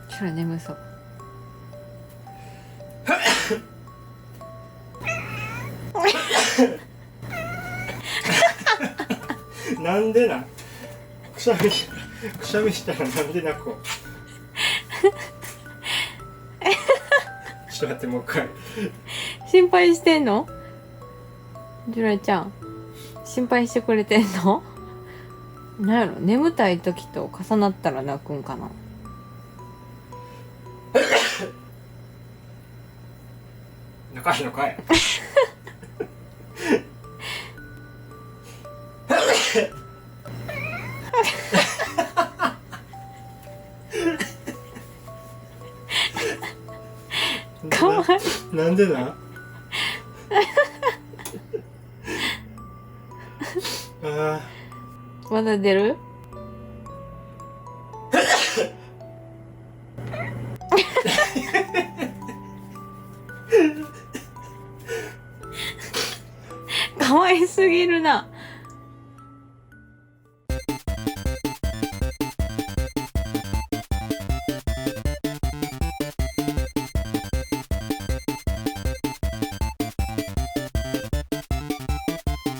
それ眠そう。なんでな、くしゃみしたらなんで泣こう。ちょっと待って、もう一回。心配してんの？ジュラちゃん心配してくれてんの？なんやろ、眠たい時と重なったら泣くんかな。仲いいのかい。かわいい。なんでな。あまだ出る？かわいすぎるな。